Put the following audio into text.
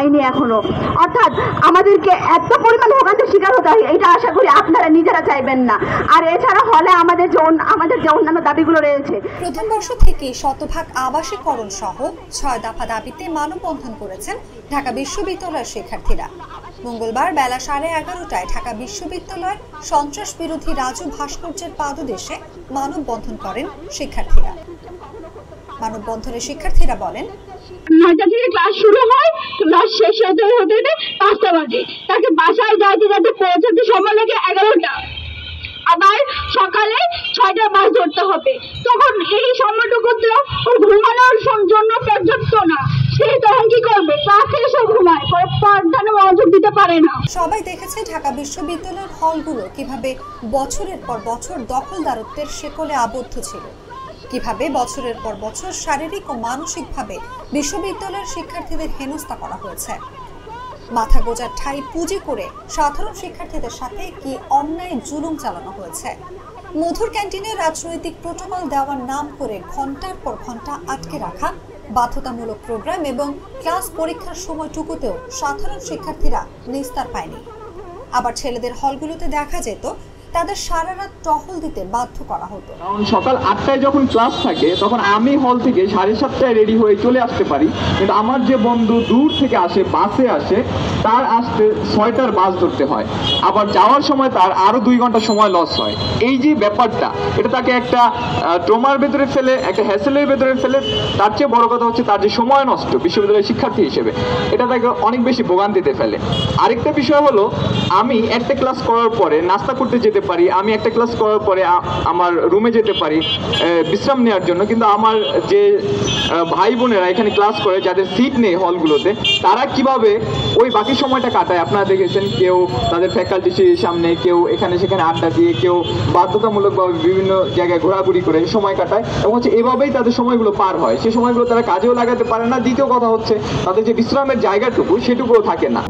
পাইনি এখনো। অর্থাৎ আমাদেরকে এত পরিমাণ ভোগান্তির শিকার হতে হয়, এটা আশা করি আপনারা নিজেরা চাইবেন না। আর এছাড়া হলে আমাদের যে অন্যান্য দাবিগুলো রয়েছে, প্রথম বর্ষ থেকে শতভাগ আবাসিকরণ সহ 6 দফা দাবিতে মানববন্ধন করেছেন ঢাকা বিশ্ববিদ্যালয়ের শিক্ষার্থীরা। মঙ্গলবার বেলা 11:30টায় ঢাকা বিশ্ববিদ্যালয়ের সন্ত্রাস বিরোধী রাজু ভাস্কর্যের পাদদেশে মানববন্ধন করেন শিক্ষার্থীরা। মানববন্ধনে শিক্ষার্থীরা বলেন, 9টা থেকে ক্লাস শুরু হয়, ক্লাস শেষ হতে 5টা বাজে, তাকে বাসায় যাইতে পৌঁছাতে সময় লাগে 11টা, আবার সকালে 6টার বাস ধরতে হবে। তখন এই সময়টুকুতে ঘুমানোর জন্য পর্যাপ্ত না, সে তখন কি করবে? ক্লাস থেকে সব ঘুমায়, পরে পড়াশোনায় মনোযোগ দিতে পারে না। সবাই দেখেছে ঢাকা বিশ্ববিদ্যালয়ের হলগুলো কিভাবে বছরের পর বছর দখলদারত্বের শেকলে আবদ্ধ ছিল, কিভাবে বছরের পর বছর শারীরিক ও মানসিকভাবে বিশ্ববিদ্যালয়ের শিক্ষার্থীদের হেনস্থা করা হয়েছে। মাথা গোজার ঠাই পুঁজি করে সাধারণ শিক্ষার্থীদের সাথে কি অন্যায় জুলুম চালানো হয়েছে। মধুর ক্যান্টিনে রাজনৈতিক প্রোটোকল দেওয়ার নাম করে ঘন্টার পর ঘন্টা আটকে রাখা, বাধ্যতামূলক প্রোগ্রাম এবং ক্লাস পরীক্ষার সময়টুকুতেও সাধারণ শিক্ষার্থীরা নিস্তার পায়নি। আবার ছেলেদের হলগুলোতে দেখা যেত তাদের সারা রাত টহল দিতে বাধ্য করা হতো। কারণ সকাল 8টায় যখন ক্লাস থাকে তখন আমি হল থেকে 7:30টায় রেডি হয়ে চলে আসতে পারি, কিন্তু আমার যে বন্ধু দূর থেকে আসে, বাসে আসে, তার আসতে 6টার বাস ধরতে হয়। আবার যাওয়ার সময় তার আরো 2 ঘন্টা সময় লস হয়। এই যে ব্যাপারটা, এটা তাকে একটা ট্রমার ভেতরে ফেলে, একটা হ্যাসেলের ভেতরে ফেলে। তার চেয়ে বড় কথা হচ্ছে তার যে সময় নষ্ট বিশ্ববিদ্যালয়ের শিক্ষার্থী হিসেবে, এটা তাকে অনেক বেশি ভোগান্তিতে ফেলে। আরেকটা বিষয় হলো, আমি একটা ক্লাস করার পরে নাস্তা করতে যেতে পারি, আমি একটা ক্লাস করার পরে আমার রুমে যেতে পারি বিশ্রাম নেওয়ার জন্য, কিন্তু আমার যে ভাই বোনেরা এখানে ক্লাস করে, যাদের সিট নেই হলগুলোতে, তারা কিভাবে ওই বাকি সময়টা কাটায় আপনারা দেখেছেন। কেউ তাদের ফ্যাকাল্টির সামনে, কেউ এখানে সেখানে আড্ডা দিয়ে, কেউ বাধ্যতামূলকভাবে বিভিন্ন জায়গায় ঘোরাঘুরি করে সময় কাটায়, এবং হচ্ছে এভাবেই তাদের সময়গুলো পার হয়। সে সময়গুলো তারা কাজেও লাগাতে পারে না। দ্বিতীয় কথা হচ্ছে তাদের যে বিশ্রামের জায়গাটুকু সেটুকুও থাকে না।